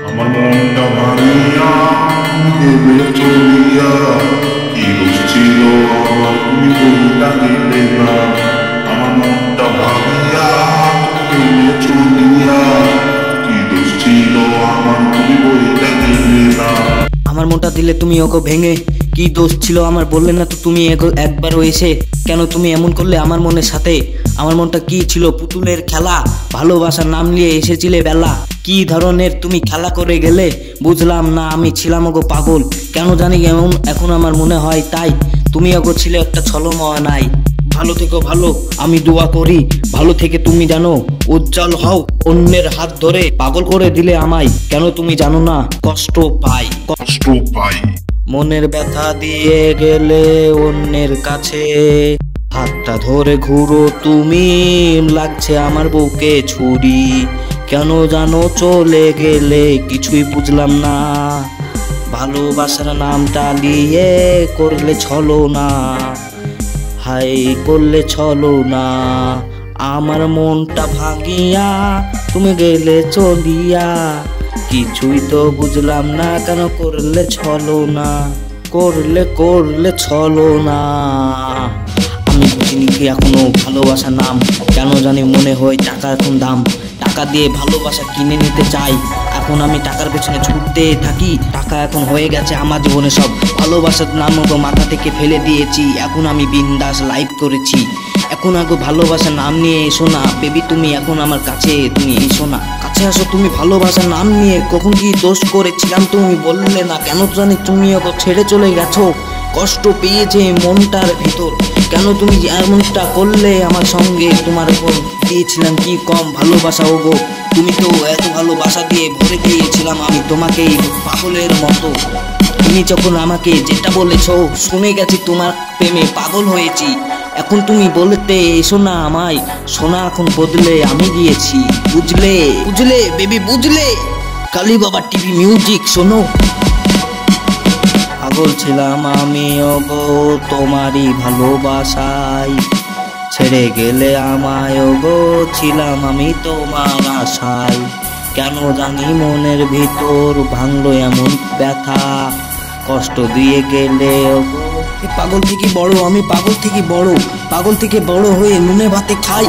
আমার মনটা ভাঙিয়া গেলে চলিয়া, কি দোষ ছিল আমার তুমি বইটা দিলে না। আমার মনটা ভাঙিয়া গেলে চলিয়া, কি দোষ ছিল আমার তুমি বইটা দিলে না। আমার মনটা দিলে তুমি ওকে ভেঙে, কি দোষ ছিল আমার বললে না তো তুমি একবারও এসে। কেন তুমি এমন করলে আমার মনের সাথে? আমার মনটা কি ছিল পুতুলের খেলা, ভালোবাসার নাম নিয়ে এসেছিলে বেলা। কি ধরনের তুমি খেলা করে গেলে বুঝলাম না, আমি ছিলাম ওগো পাগল কেন জানি এমন এখন আমার মনে হয় তাই। তুমি ওগো ছিলে একটা ছলময় নাই। ভালো থেকো ভালো আমি দোয়া করি, ভালো থেকে তুমি জানো উজ্জ্বল হও। অন্যের হাত ধরে পাগল করে দিলে আমায়, কেন তুমি জানো না কষ্ট পাই। মনের ব্যথা দিয়ে গেলে অন্যের কাছে, হাতটা ধরে ঘুরো তুমি লাগছে আমার বুকে ছুরি। কেন জানো চলে গেলে কিছুই বুঝলাম না, ভালোবাসার নামটা নিয়ে করলে ছলো না, হাই করলে ছলো না। আমার মনটা ভাঙিয়া তুমি গেলে চলিয়া, কিছুই তো বুঝলাম না কেন করলে ছলো না, করলে ছলো না। আমি বুঝিনি কি এখনো ভালোবাসার নাম, কেন জানি মনে হয় টাকা এখন দাম। টাকা দিয়ে ভালোবাসা কিনে নিতে চাই, এখন আমি টাকার পেছনে ছুটতে থাকি। টাকা এখন হয়ে গেছে আমার জীবনে সব, ভালোবাসার নাম ওগো মাথা থেকে ফেলে দিয়েছি। এখন আমি বিন্দাস লাইভ করেছি, এখন আগে ভালোবাসার নাম নিয়ে এসো না বেবি, তুমি এখন আমার কাছে তুমি এসো না, কাছে আসো তুমি ভালোবাসার নাম নিয়ে। কখন কি দোষ করেছিলাম তুমি বললে না, কেন জানি তুমি ওকে ছেড়ে চলে গেছো। কষ্ট পেয়েছে মনটার ভেতর, কেন তুমি এমনটা করলে আমার সঙ্গে। তোমার উপর দিয়েছিলাম কি কম ভালোবাসা ওগো, তুমি তো এত ভালোবাসা দিয়ে ভরে দিয়েছিলাম আমি তোমাকে পাগলের মতো। তুমি যখন আমাকে যেটা বলেছো শুনে গেছি, তোমার প্রেমে পাগল হয়েছি। এখন তুমি বলতে এসো না আমায়, সোনা এখন বদলে আমি গিয়েছি। বুঝলে বুঝলে বেবি বুঝলে? কালী বাবা টিভি মিউজিক শোনো। পাগল ছিলাম আমি ওগো তোমারই ভালোবাসায়, ছেড়ে গেলে আমায় ওগো ছিলাম আমি তোমার আশায়। কেন জানি মনের ভিতর ভাঙলো এমন ব্যথা, কষ্ট দিয়ে গেলে ওগো। পাগল থেকে বড় আমি, পাগল থেকে বড় হয়ে নুনে ভাতে খাই।